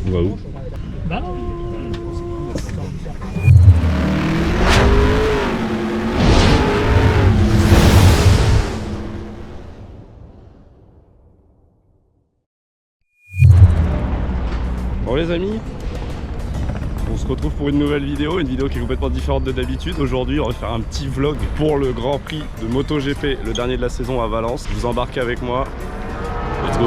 On va où? Bon les amis, on se retrouve pour une nouvelle vidéo qui est complètement différente de d'habitude. Aujourd'hui on va faire un petit vlog pour le Grand Prix de MotoGP, le dernier de la saison à Valence. Vous embarquez avec moi, let's go.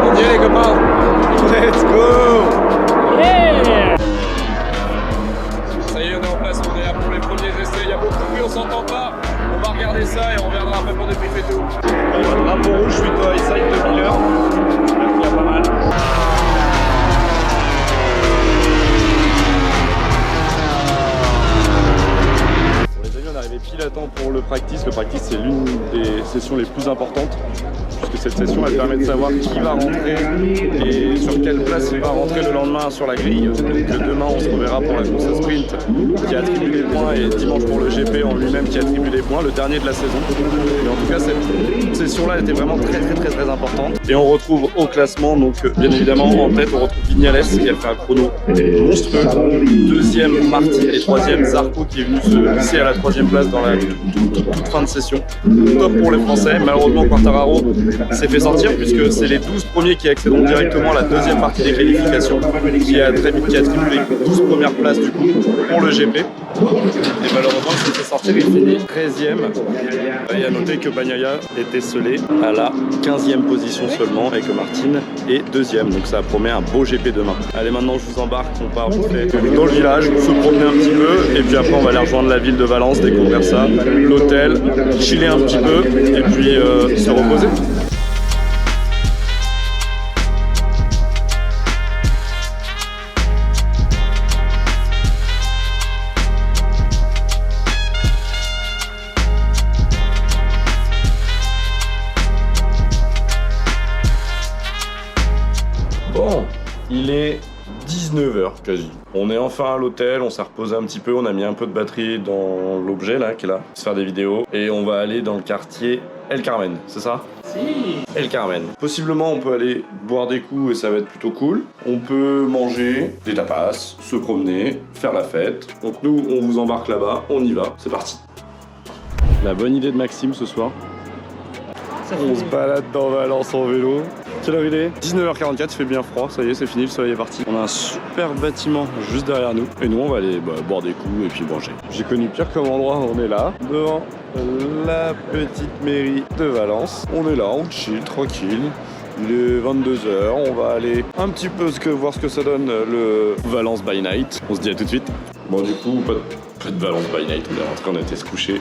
On y est les copains, let's go. Il y a beaucoup de bruit, on s'entend pas. On va regarder ça et on reviendra après pour débriefer tout. Drapeau rouge, suite au high side de Miller. J'espère qu'il y a pas mal. Bon, les amis, on est arrivé pile à temps pour le practice. Le practice, c'est l'une des sessions les plus importantes, puisque cette session, elle permet de savoir qui va rentrer et sur quelle place il va rentrer le lendemain sur la grille. Donc demain, on se reverra pour la course à sprint qui attribue les points et dimanche pour le GP en lui-même qui attribue les points, le dernier de la saison. Mais en tout cas, cette session-là était vraiment très importante. Et on retrouve au classement, donc bien évidemment en tête, on retrouve Vignales qui a fait un chrono monstrueux. Deuxième Martin et troisième Zarco qui est venu se glisser à la troisième place dans la toute fin de session. Top pour les Français. Malheureusement, Quartararo s'est fait sortir puisque c'est les 12 premiers qui accéderont directement à la deuxième partie des qualifications qui attribue les 12 premières places du coup pour le GP. Et malheureusement, il s'est fait sortir, il finit 13e. Et à noter que Bagnaia était scellé à la 15e position seulement et que Martin est 2e. Donc ça promet un beau GP demain. Allez, maintenant je vous embarque, on part vite fait dans le village, se promener un petit peu et puis après on va aller rejoindre la ville de Valence, découvrir ça, l'hôtel, chiller un petit peu et puis se reposer. Bon, il est 19h quasi. On est enfin à l'hôtel, on s'est reposé un petit peu, on a mis un peu de batterie dans l'objet là qui est là, se faire des vidéos et on va aller dans le quartier El Carmen, c'est ça? Si. El Carmen. Possiblement on peut aller boire des coups et ça va être plutôt cool. On peut manger des tapas, se promener, faire la fête. Donc nous on vous embarque là-bas, on y va, c'est parti. La bonne idée de Maxime ce soir. On se balade dans Valence en vélo. Quelle heure il est? 19h44, il fait bien froid, ça y est, c'est fini, le soleil est parti. On a un super bâtiment juste derrière nous. Et nous, on va aller boire des coups et puis manger. J'ai connu pire comme endroit, on est là, devant la petite mairie de Valence. On est là, on chill, tranquille. Il est 22h, on va aller un petit peu voir ce que ça donne le Valence by Night. On se dit à tout de suite. Bon, du coup, pas de Valence by Night, on est rentré, on a été se coucher.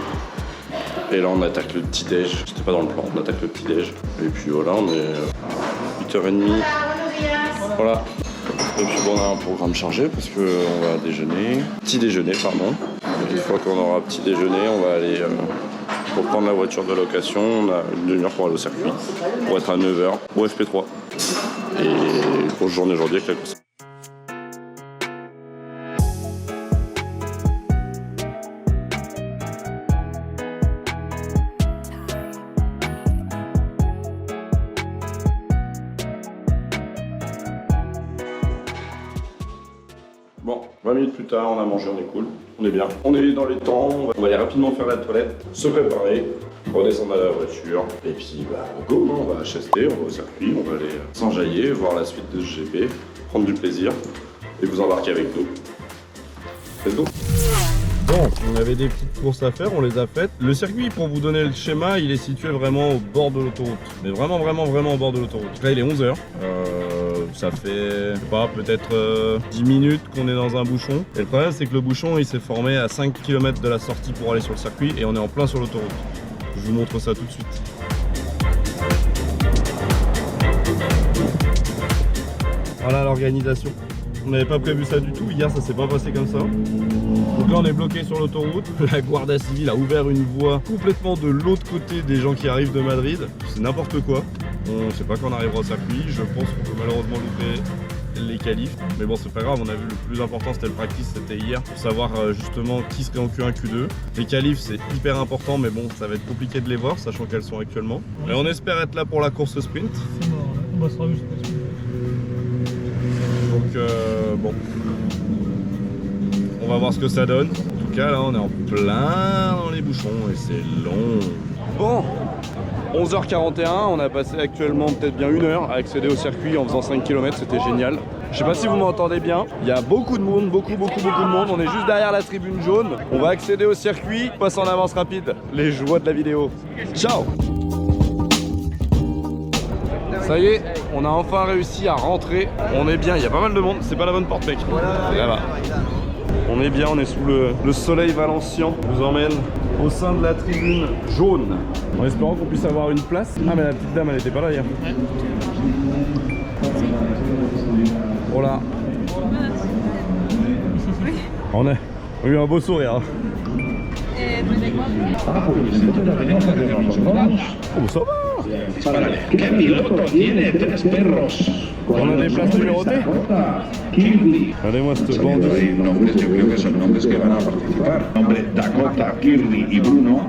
Et là on attaque le petit déj, c'était pas dans le plan, on attaque le petit déj. Et puis voilà, on est 8h30. Voilà. Et puis bon, on a un programme chargé parce qu'on va déjeuner. Petit déjeuner, pardon. Et une fois qu'on aura petit déjeuner, on va aller pour prendre la voiture de location. On a une demi-heure pour aller au circuit, pour être à 9h au FP3. Et grosse journée aujourd'hui avec la course. Bon, 20 minutes plus tard, on a mangé, on est cool, on est bien. On est dans les temps, on va aller rapidement faire la toilette, se préparer, redescendre à la voiture, et puis go, on va à HST, on va au circuit, on va aller s'enjailler, voir la suite de ce GP, prendre du plaisir, et vous embarquer avec nous. Let's go. Bon, on avait des petites courses à faire, on les a faites. Le circuit, pour vous donner le schéma, il est situé vraiment au bord de l'autoroute. Mais vraiment au bord de l'autoroute. Là, il est 11h. Ça fait, je sais pas, peut-être 10 minutes qu'on est dans un bouchon. Et le problème, c'est que le bouchon, il s'est formé à 5 km de la sortie pour aller sur le circuit et on est en plein sur l'autoroute. Je vous montre ça tout de suite. Voilà l'organisation. On n'avait pas prévu ça du tout, hier ça s'est pas passé comme ça. Donc là on est bloqué sur l'autoroute, la Guardia Civile a ouvert une voie complètement de l'autre côté des gens qui arrivent de Madrid. C'est n'importe quoi. On ne sait pas quand on arrivera au circuit, je pense qu'on peut malheureusement louper les qualifs. Mais bon, c'est pas grave, on a vu le plus important, c'était le practice, c'était hier, pour savoir justement qui serait en Q1, Q2. Les qualifs, c'est hyper important, mais bon, ça va être compliqué de les voir, sachant qu'elles sont actuellement. Et on espère être là pour la course sprint. C'est mort, là. On bossera juste pour ça. Donc, bon. On va voir ce que ça donne. En tout cas, là, on est en plein dans les bouchons et c'est long. Bon, 11h41, on a passé actuellement peut-être bien 1 heure à accéder au circuit en faisant 5 km, c'était génial. Je sais pas si vous m'entendez bien, il y a beaucoup de monde, beaucoup de monde, on est juste derrière la tribune jaune. On va accéder au circuit, passe en avance rapide, les joies de la vidéo. Ciao! Ça y est, on a enfin réussi à rentrer, on est bien, il y a pas mal de monde, c'est pas la bonne porte mec, c'est là-bas. On est bien, on est sous le soleil valencien. Je vous emmène au sein de la tribune jaune. En espérant qu'on puisse avoir une place. Ah mais la petite dame elle était pas là hier. Ouais. Oh là. On a eu un beau sourire. Hein. Oh ça va. On a des places numérotées. Regardez-moi cette bande. Nombres, yo creo que son nombres que van a participar. Nombre Dakota, Kirby y Bruno.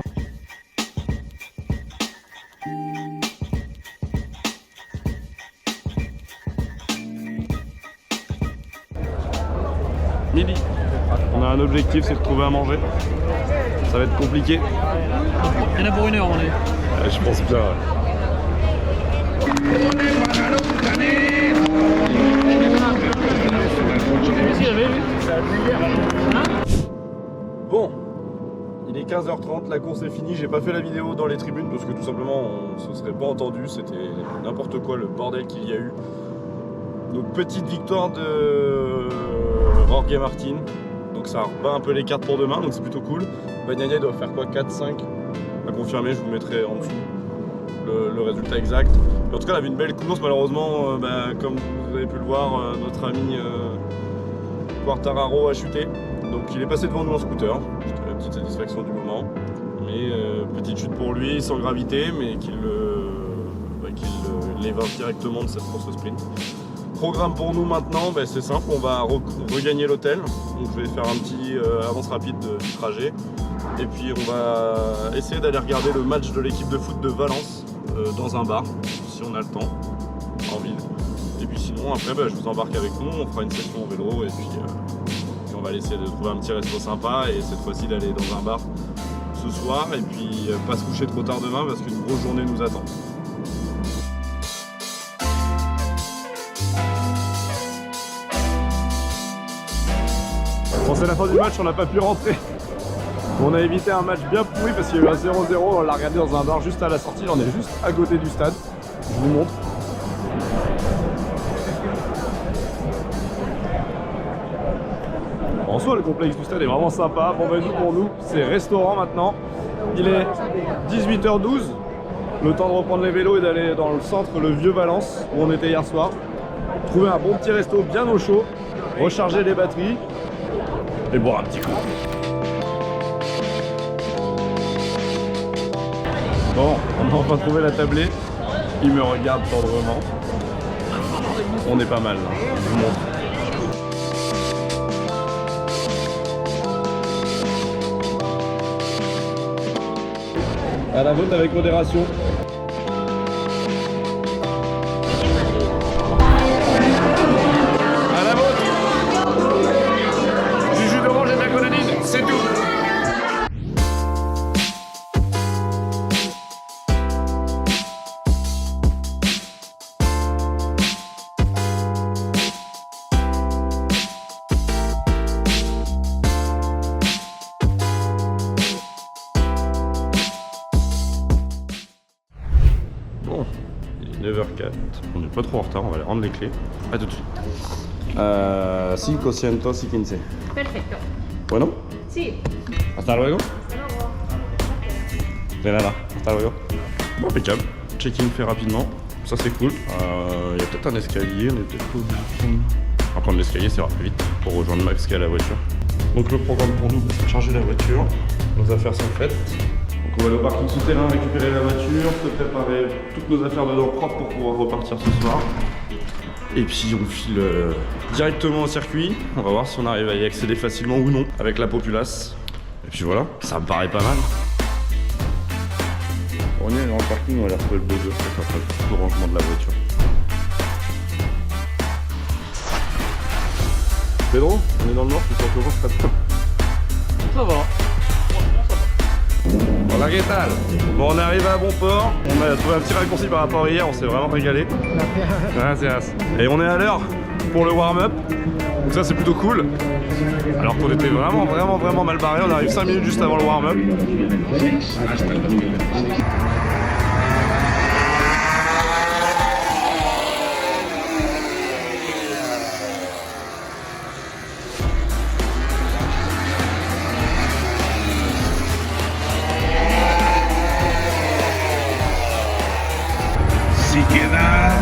Midi. On a un objectif, c'est de trouver à manger. Ça va être compliqué. Il y en a pour 1 heure, on est. Je pense bien. Bon, il est 15h30, la course est finie, j'ai pas fait la vidéo dans les tribunes parce que tout simplement on se serait pas entendu, c'était n'importe quoi le bordel qu'il y a eu. Donc petite victoire de Jorge Martin, donc ça rebat un peu les cartes pour demain, donc c'est plutôt cool. Bagnaia doit faire quoi, 4-5 à confirmer, je vous mettrai en dessous le résultat exact. Mais en tout cas, on avait une belle course, malheureusement, comme vous avez pu le voir, notre ami Quartararo a chuté. Donc il est passé devant nous en scooter, c'était la petite satisfaction du moment. Mais petite chute pour lui, sans gravité, mais qu'il l'évince directement de cette course sprint. Programme pour nous maintenant, c'est simple, on va regagner l'hôtel. Donc je vais faire un petit avance rapide du trajet. Et puis on va essayer d'aller regarder le match de l'équipe de foot de Valence dans un bar, si on a le temps, en ville. Et puis sinon après je vous embarque avec nous, on fera une session en vélo et puis on va essayer de trouver un petit resto sympa et cette fois-ci d'aller dans un bar ce soir et puis pas se coucher trop tard demain parce qu'une grosse journée nous attend. Bon, c'est la fin du match, on n'a pas pu rentrer. On a évité un match bien pourri parce qu'il y a eu un 0-0, on l'a regardé dans un bar juste à la sortie, on est juste à côté du stade. Je vous montre. En soi, le complexe du stade est vraiment sympa. Bon, nous, pour nous, c'est restaurant maintenant. Il est 18h12. Le temps de reprendre les vélos et d'aller dans le centre, le vieux Valence, où on était hier soir. Trouver un bon petit resto bien au chaud, recharger les batteries et boire un petit coup. Bon, on a enfin trouvé la tablée. Il me regarde tendrement. On est pas mal là, je vous montre. À la vôtre avec modération. À la vôtre. Du jus d'orange et de la grenadine, c'est tout. Bon, il est 9h04, on n'est pas trop en retard, on va aller rendre les clés. A tout de suite. 515. Perfecto. Bueno, Sí. hasta luego. Hasta luego. De nada, hasta luego. Bon, impeccable. Check-in fait rapidement, ça c'est cool. Il y a peut-être un escalier, on est peut-être pas obligé de prendre. On va prendre l'escalier, ça ira plus vite pour rejoindre Max qui est à la voiture. Donc le programme pour nous, c'est charger la voiture. Nos affaires sont faites. Donc on va aller au parking souterrain récupérer la voiture, se préparer toutes nos affaires dedans propres pour pouvoir repartir ce soir. Et puis on file directement au circuit. On va voir si on arrive à y accéder facilement ou non avec la populace. Et puis voilà, ça me paraît pas mal. On est dans le parking, on va aller retrouver le beau gosse après le rangement de la voiture. Pedro, on est dans le nord, tu sens toujours très bien. Ça va. Voilà, qu'est-ce que bon, on est arrivé à bon port. On a trouvé un petit raccourci par rapport à hier, on s'est vraiment régalé. Gracias. Et on est à l'heure pour le warm-up. Donc ça c'est plutôt cool. Alors qu'on était vraiment mal barré. On arrive 5 minutes juste avant le warm-up. Si queda.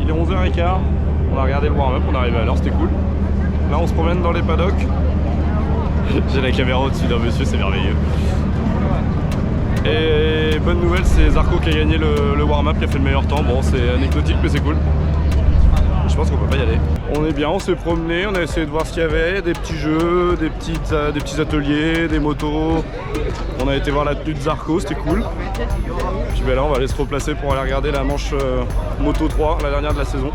Il est 11h15, on a regardé le warm-up, on est arrivé à l'heure, c'était cool. Là on se promène dans les paddocks. J'ai la caméra au-dessus d'un monsieur, c'est merveilleux. Et bonne nouvelle, c'est Zarco qui a gagné le warm-up, qui a fait le meilleur temps. Bon, c'est anecdotique mais c'est cool. Je pense qu'on peut pas y aller. On est bien, on s'est promené, on a essayé de voir ce qu'il y avait, des petits jeux, des petits ateliers, des motos. On a été voir la tenue de Zarco, c'était cool. Puis ben là on va aller se replacer pour aller regarder la manche Moto 3, la dernière de la saison.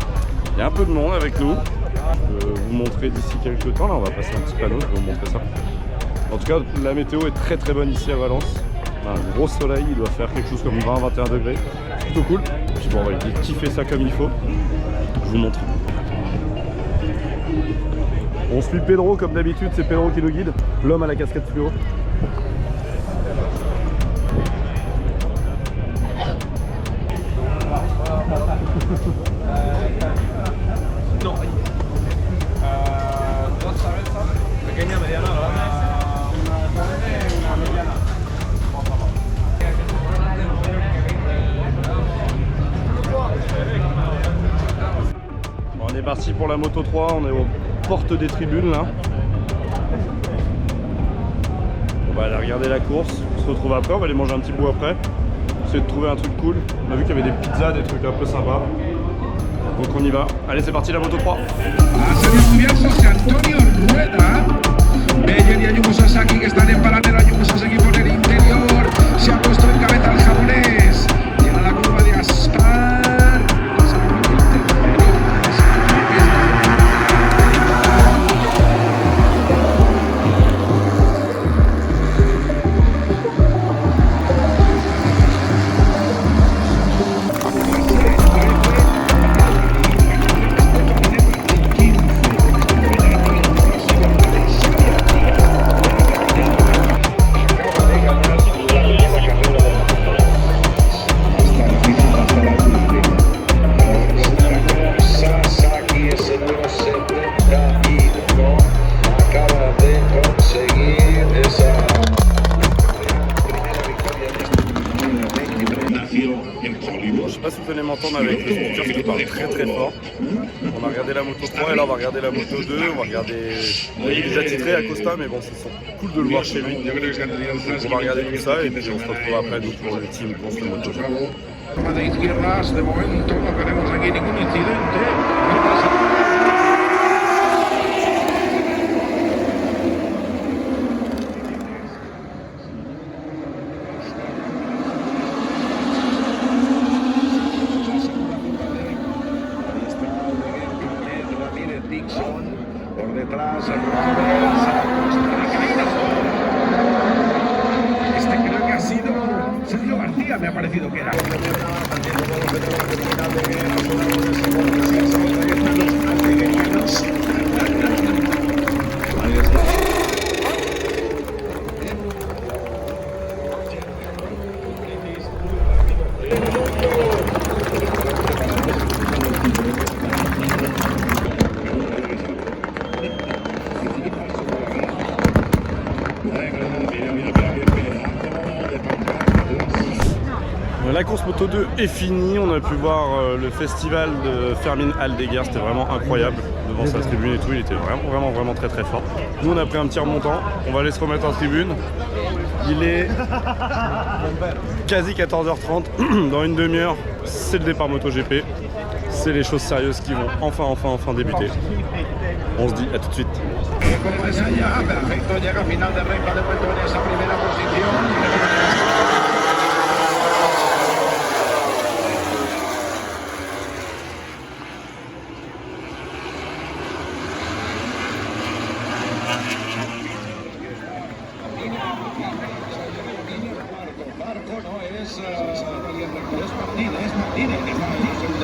Il y a un peu de monde avec nous. Je vais vous montrer d'ici quelques temps, là on va passer un petit panneau, je vais vous montrer ça. En tout cas la météo est très bonne ici à Valence. On a un gros soleil, il doit faire quelque chose comme 20-21 degrés. C'est plutôt cool. Puis bon on va kiffer ça comme il faut. Je vous montre. On suit Pedro comme d'habitude, c'est Pedro qui nous guide. L'homme à la casquette fluo. On est parti pour la Moto 3, on est aux portes des tribunes là. On va aller regarder la course, on se retrouve après, on va aller manger un petit bout après. Essayer de trouver un truc cool. On a vu qu'il y avait des pizzas, des trucs un peu sympas. Donc on y va. Allez c'est parti la Moto 3. Hace descubierto José Antonio Rueda. Beyer y Ayumu Sasaki que están en paralelo. Ayumu Sasaki por el interior. Se ha puesto en cabeza el japonés. Llega la curva de Aspar. Je sais pas si vous allez m'entendre avec le speaker qui parle très fort. On a regardé la Moto 3 et là on va regarder la Moto 2. On va regarder. Il est déjà titré à Costa, mais bon, c'est cool de le voir chez lui. Donc on va regarder tout ça et puis on se retrouve après nous pour le team pour ce Moto 2. De izquierdas, de momento no tenemos aquí ningún incidente. Por detrás, este creo que ha sido Sergio García, me ha parecido que era. La course Moto 2 est finie, on a pu voir le festival de Fermín Aldeguer, c'était vraiment incroyable devant sa tribune et tout, il était vraiment très fort. Nous on a pris un petit remontant, on va aller se remettre en tribune. Il est quasi 14h30, dans une demi-heure c'est le départ MotoGP, c'est les choses sérieuses qui vont enfin débuter. On se dit à tout de suite. Perfecto, llega final de recta de vuelta en esa primera posición.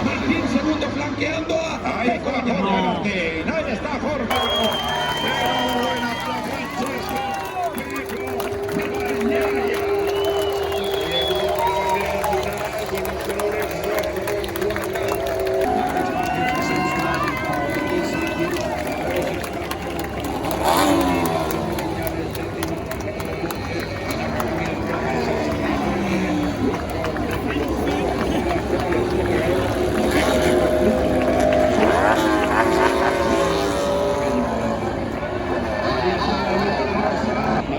Martín segundo flanqueando ahí está Martín, ahí está Jorge.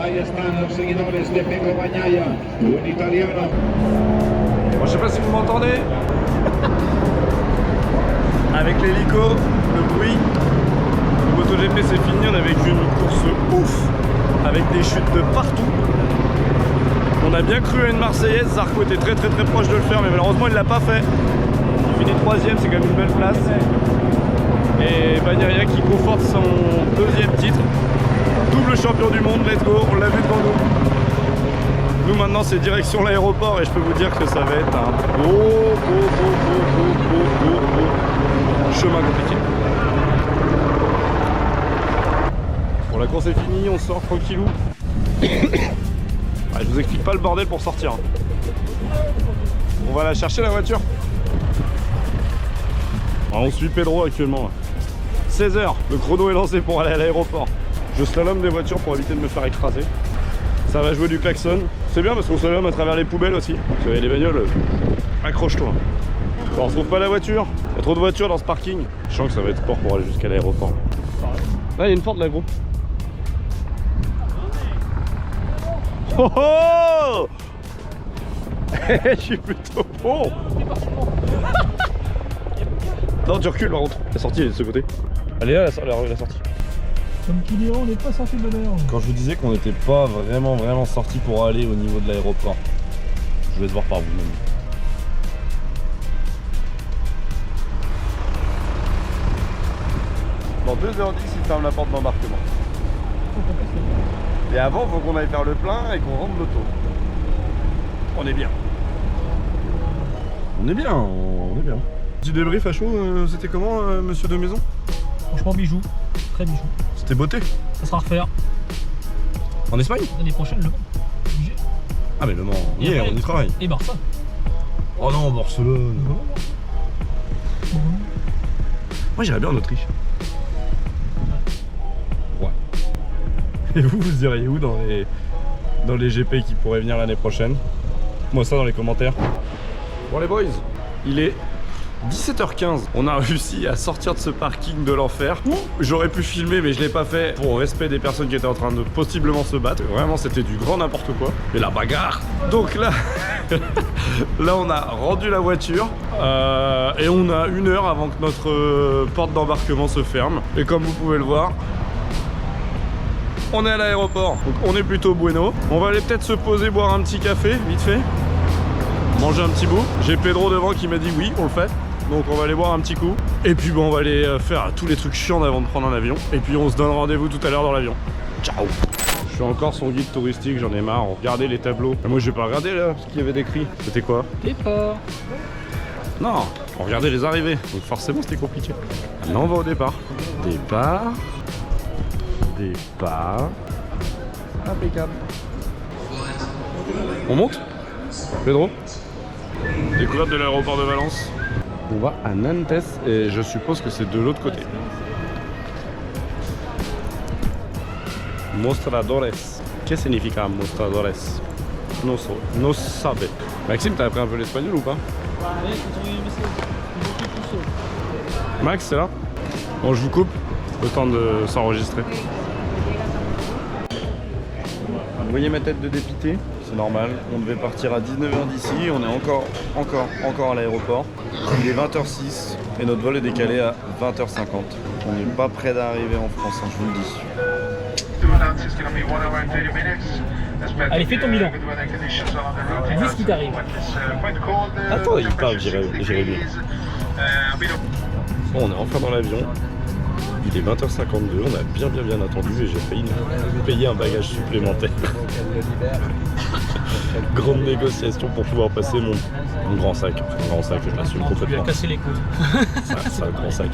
Ahí están los seguidores de Pecco Bagnaia, buen italiano. Bon, je sais pas si vous m'entendez. Avec l'hélico, le bruit, le MotoGP c'est fini, on a vécu une course ouf, avec des chutes de partout. On a bien cru à une Marseillaise, Zarco était très proche de le faire, mais malheureusement il l'a pas fait. Il finit 3ème, c'est quand même une belle place. Et Bagnaia qui conforte son 2e titre. Double champion du monde, let's go, on l'a vu devant nous. Nous maintenant c'est direction l'aéroport et je peux vous dire que ça va être un beau chemin compliqué. Bon, la course est finie, on sort tranquillou. Je vous explique pas le bordel pour sortir. On va la chercher la voiture. On suit Pedro actuellement. 16h, le chrono est lancé pour aller à l'aéroport. Je slalom des voitures pour éviter de me faire écraser. Ça va jouer du klaxon. C'est bien parce qu'on slalom à travers les poubelles aussi. Parce qu'il y a les bagnoles, accroche-toi. On retrouve pas la voiture. Il y a trop de voitures dans ce parking. Je sens que ça va être sport pour aller jusqu'à l'aéroport. Là, il y a une Ford de la groupe. Oh oh. Je suis plutôt bon. Non, tu recules par contre. La sortie elle est de ce côté. Elle est là la sortie. Comme qui dirait, on n'est pas sorti de l'heure. Quand je vous disais qu'on n'était pas vraiment sorti pour aller au niveau de l'aéroport, je vous laisse voir par vous-même. Dans 2h10, il ferme la porte d'embarquement. Et avant, il faut qu'on aille faire le plein et qu'on rentre l'auto. On est bien. On est bien. Petit débrief à chaud, c'était comment, monsieur de maison? Franchement, bijou. Très bijou. C'était beauté. Ça sera à refaire. En Espagne? L'année prochaine, Le Mans. Obligé. Ah mais Le Mans, yeah, on y travaille. Et Barça. Oh non, Barcelone. Moi j'irais bien en Autriche. Ouais. Et vous iriez où dans les GP qui pourraient venir l'année prochaine? Moi ça dans les commentaires. Bon les boys, il est 17h15, on a réussi à sortir de ce parking de l'enfer. J'aurais pu filmer mais je l'ai pas fait pour respect des personnes qui étaient en train de possiblement se battre. Vraiment c'était du grand n'importe quoi. Et la bagarre. Donc là, là on a rendu la voiture et on a 1 heure avant que notre porte d'embarquement se ferme. Et comme vous pouvez le voir, on est à l'aéroport. Donc on est plutôt bueno. On va aller peut-être se poser, boire un petit café, vite fait. Manger un petit bout. J'ai Pedro devant qui m'a dit oui, on le fait. Donc on va aller boire un petit coup. Et puis bon, on va aller faire tous les trucs chiants avant de prendre un avion. Et puis on se donne rendez-vous tout à l'heure dans l'avion. Ciao. Je suis encore son guide touristique, j'en ai marre. Regardez les tableaux. Moi j'ai pas regardé là ce qu'il y avait décrit. C'était quoi? Départ. Non, on regardait les arrivées. Donc forcément c'était compliqué. Là on va au départ. Départ. Impeccable. On monte? Pedro? Découverte de l'aéroport de Valence. On va à Nantes et je suppose que c'est de l'autre côté. Mostradores. ¿Qué significa mostradores? No sabe. Maxime, t'as appris un peu l'espagnol ou pas? Ouais, quand on est message, beaucoup plus chaud. Max, c'est là? Bon, je vous coupe, le temps de s'enregistrer. Vous voyez ma tête de dépité? C'est normal, on devait partir à 19h d'ici, on est encore à l'aéroport. Il est 20h06 et notre vol est décalé à 20h50. On n'est pas près d'arriver en France, hein, je vous le dis. Allez, fais ton bilan. Dis ce qui t'arrive. Attends, il parle, Jérémy. Bon, on est enfin dans l'avion. Il est 20h52, on a bien attendu et j'ai failli nous payer un bagage supplémentaire. Grande négociation pour pouvoir passer mon grand sac. Mon grand sac, je l'assume Tu lui complètement. as cassé les coudes. C'est un grand sac.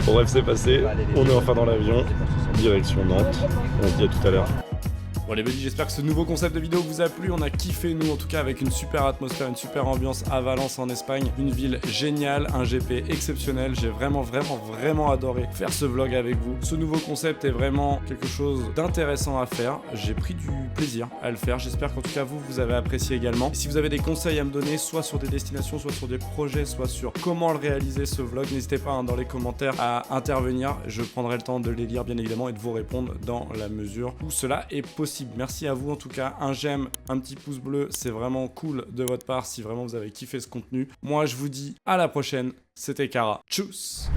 Bon, bref, c'est passé. On est enfin dans l'avion. Direction Nantes. On se dit à tout à l'heure. Bon les buddies, j'espère que ce nouveau concept de vidéo vous a plu, on a kiffé nous en tout cas avec une super atmosphère, une super ambiance à Valence en Espagne, une ville géniale, un GP exceptionnel, j'ai vraiment adoré faire ce vlog avec vous. Ce nouveau concept est vraiment quelque chose d'intéressant à faire, j'ai pris du plaisir à le faire, j'espère qu'en tout cas vous avez apprécié également. Et si vous avez des conseils à me donner, soit sur des destinations, soit sur des projets, soit sur comment le réaliser ce vlog, n'hésitez pas dans les commentaires à intervenir, je prendrai le temps de les lire bien évidemment et de vous répondre dans la mesure où cela est possible. Merci à vous en tout cas, un j'aime, un petit pouce bleu, c'est vraiment cool de votre part si vraiment vous avez kiffé ce contenu. Moi je vous dis à la prochaine, c'était Kara, tchuss.